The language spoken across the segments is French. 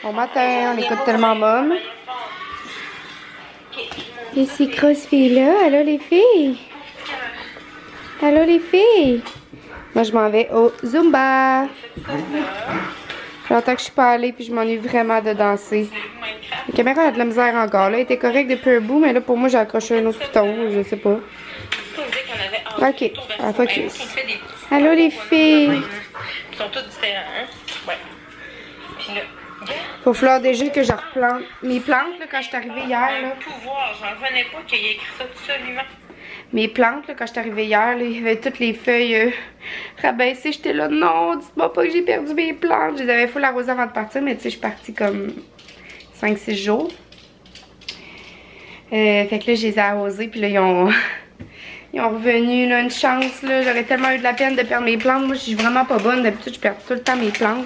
Bon matin, on écoute tellement Mom. Et ces grosses filles-là, allô les filles? Allô les filles? Moi, je m'en vais au Zumba. Longtemps que je suis pas allée, puis je m'ennuie vraiment de danser. La caméra a de la misère encore. Là, elle était correcte depuis un bout, mais là, pour moi, j'ai accroché un autre piton, je sais pas. Ok, à focus. Allô les filles? Ils sont tous différents, hein? Ouais. Puis là, Faut falloir déjà que je replante mes plantes, là, quand je suis arrivée hier, là. pouvoir, j'en revenais pas qu'il ait écrit ça absolument. Mes plantes, là, quand je suis arrivée hier, là, il y avait toutes les feuilles rabaissées. J'étais là, non, dites-moi pas que j'ai perdu mes plantes. Je les avais full arrosées avant de partir, mais tu sais, je suis partie comme 5-6 jours. Fait que là, je les ai arrosées, puis là, ils ont revenu, là, une chance, là. J'aurais tellement eu de la peine de perdre mes plantes. Moi, je suis vraiment pas bonne. D'habitude, je perds tout le temps mes plantes.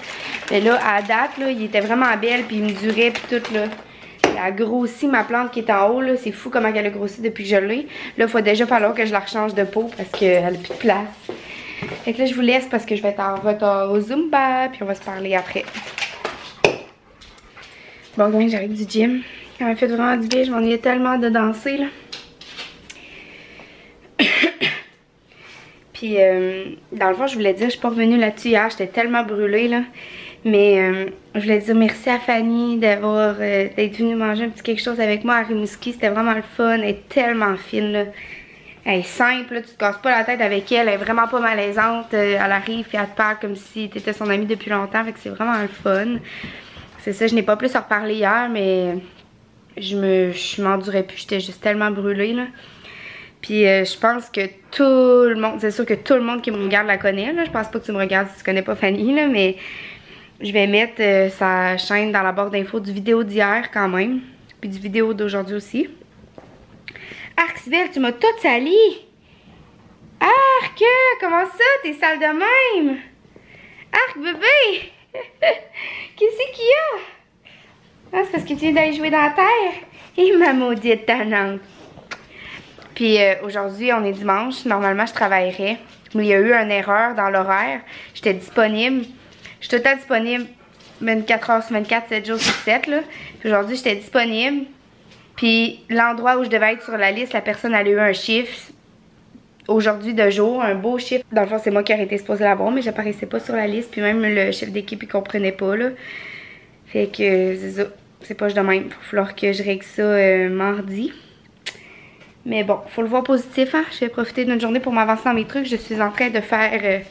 Mais là, à date, là, il était vraiment belle, puis il me durait, puis tout, là. Elle a grossi ma plante qui est en haut, là. C'est fou comment elle a grossi depuis que je l'ai. Là, il faut déjà falloir que je la rechange de pot parce qu'elle a plus de place. Fait que là, je vous laisse parce que je vais être en retard au Zumba, puis on va se parler après. Bon, donc, j'arrive du gym. Ça m'a fait vraiment du bien. Je m'ennuyais tellement de danser, là. Puis, dans le fond, je voulais dire, je suis pas revenue là-dessus hier. J'étais tellement brûlée, là. Mais je voulais dire merci à Fanny d'être venue manger un petit quelque chose avec moi à Rimouski. C'était vraiment le fun. Elle est tellement fine, là. Elle est simple, là. Tu te casses pas la tête avec elle. Elle est vraiment pas malaisante. Elle arrive et elle te parle comme si tu étais son amie depuis longtemps. Fait que c'est vraiment le fun. C'est ça, je n'ai pas plus à reparler hier, mais je m'endurais plus. J'étais juste tellement brûlée, là. Puis je pense que tout le monde, c'est sûr que tout le monde qui me regarde la connaît, là. Je pense pas que tu me regardes si tu connais pas Fanny, là, mais je vais mettre sa chaîne dans la barre d'infos du vidéo d'hier quand même. Puis du vidéo d'aujourd'hui aussi. Arc, Sibelle, tu m'as tout sali! Arc, comment ça? T'es sale de même? Arc, bébé! Qu'est-ce qu'il y a? Ah, c'est parce que tu viens d'aller jouer dans la terre? Et ma maudite tannante! Puis aujourd'hui, on est dimanche. Normalement, je travaillerais. Mais il y a eu une erreur dans l'horaire. J'étais disponible. Je suis tout le temps disponible 24 heures sur 24, 7 jours sur 7. Là. Puis aujourd'hui, j'étais disponible. Puis l'endroit où je devais être sur la liste, la personne elle a eu un chiffre. Aujourd'hui de jour, un beau chiffre. Dans le fond, c'est moi qui aurais été supposée l'avoir, mais j'apparaissais pas sur la liste. Puis même le chef d'équipe, il comprenait pas. Là. Fait que c'est ça. C'est pas de même. Il va falloir que je règle ça mardi. Mais bon, faut le voir positif, hein. Je vais profiter d'une journée pour m'avancer dans mes trucs. Je suis en train de faire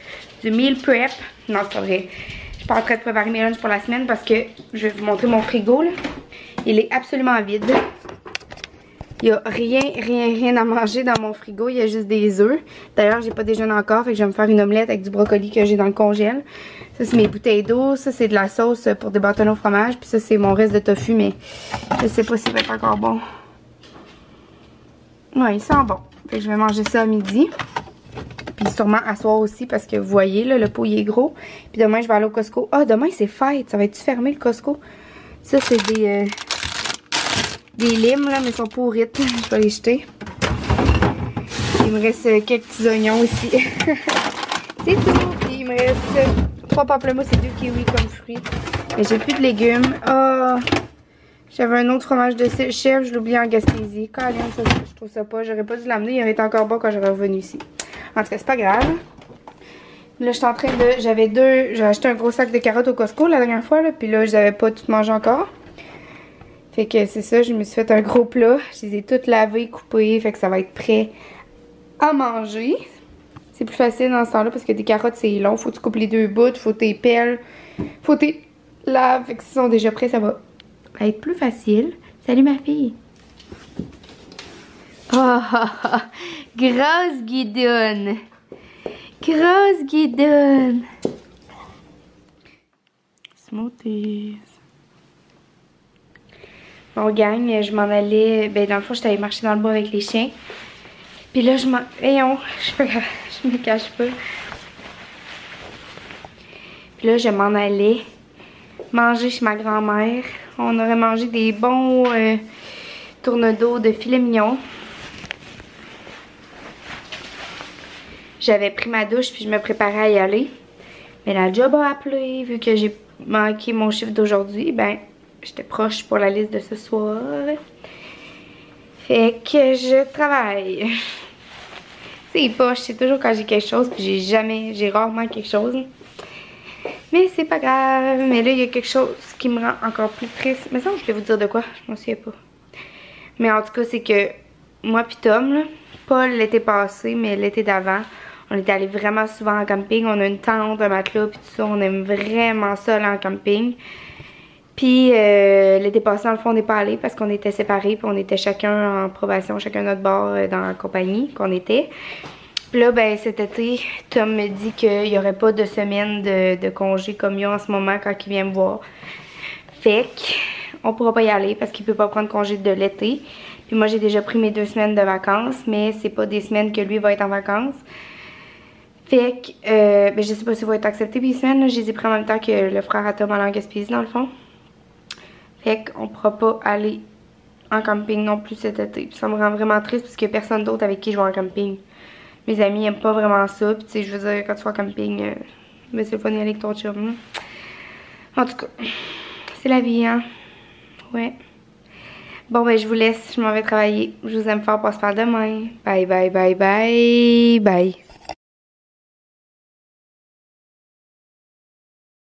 du meal prep. Non, c'est pas vrai. Je suis pas en train de préparer mes lunchs pour la semaine parce que je vais vous montrer mon frigo, là. Il est absolument vide. Il y a rien à manger dans mon frigo. Il y a juste des œufs. D'ailleurs, j'ai pas déjeuné encore, fait que je vais me faire une omelette avec du brocoli que j'ai dans le congèle. Ça, c'est mes bouteilles d'eau. Ça, c'est de la sauce pour des bâtonnets au fromage. Puis ça, c'est mon reste de tofu, mais je sais pas s'il va être encore bon. Ouais, il sent bon. Fait que je vais manger ça à midi. Puis sûrement à soir aussi parce que vous voyez, là, le pot il est gros. Puis demain, je vais aller au Costco. Ah, demain, c'est fête. Ça va être fermé le Costco? Ça, c'est des limes, là, mais ils sont pourrites. Je vais les jeter. Il me reste quelques petits oignons aussi. C'est tout. Puis il me reste 3 pamplemousses et 2 kiwis comme fruits. Mais j'ai plus de légumes. Ah... J'avais un autre fromage de chèvre, je l'ai oublié en Gaspésie. Colin, ça, je trouve ça pas. J'aurais pas dû l'amener, il aurait été encore bon quand j'aurais revenu ici. En tout cas, c'est pas grave. Là, je suis en train de... J'ai acheté un gros sac de carottes au Costco la dernière fois, là. Puis là, je n'avais pas tout mangé encore. Fait que c'est ça, je me suis fait un gros plat. Je les ai toutes lavées, coupées. Fait que ça va être prêt à manger. C'est plus facile dans ce temps-là parce que des carottes, c'est long. Faut que tu coupes les deux bouts, faut que tu les pelles. Faut que tu les laves. Fait que s'ils sont déjà prêts, ça va être plus facile. Salut ma fille. Oh, grosse guidoune. Grosse guidoune. Smoothies. Bon gang, je m'en allais. Ben dans le fond, j'étais allée marcher dans le bois avec les chiens. Puis là, je me cache pas. Puis là, je m'en allais manger chez ma grand-mère. On aurait mangé des bons tourne-dos de filet mignon. J'avais pris ma douche puis je me préparais à y aller. Mais la job a appelé vu que j'ai manqué mon chiffre d'aujourd'hui, ben, j'étais proche pour la liste de ce soir. Fait que je travaille. C'est poche, c'est toujours quand j'ai quelque chose, puis j'ai rarement quelque chose. Mais c'est pas grave. Mais là, il y a quelque chose qui me rend encore plus triste. Mais ça, je vais vous dire de quoi, je m'en souviens pas. Mais en tout cas, c'est que moi pis Tom, là, pas l'été passé, mais l'été d'avant, on était allés vraiment souvent en camping. On a une tente, un matelas, puis tout ça. On aime vraiment ça, aller en camping. Puis l'été passé, dans le fond, on n'est pas allés parce qu'on était séparés. Puis on était chacun en probation, chacun notre bord dans la compagnie qu'on était. Puis là, ben cet été, Tom me dit qu'il n'y aurait pas de semaine de congé comme il y a en ce moment quand il vient me voir. Fait qu'on pourra pas y aller parce qu'il peut pas prendre congé de l'été. Puis moi, j'ai déjà pris mes 2 semaines de vacances, mais c'est pas des semaines que lui va être en vacances. Fait que, ben je sais pas si ça va être accepté puis les semaines, là, je les ai pris en même temps que le frère à Tom en Gaspésie dans le fond. Fait qu'on pourra pas aller en camping non plus cet été. Puis ça me rend vraiment triste parce qu'il y a personne d'autre avec qui je vais en camping. Mes amis aiment pas vraiment ça. Puis tu sais, je veux dire, quand tu vas en camping, ben c'est le fun d'y aller avec ton chum. En tout cas, c'est la vie, hein. Ouais. Bon, ben je vous laisse, je m'en vais travailler. Je vous aime fort, on se parle demain. Bye, bye, bye, bye, bye.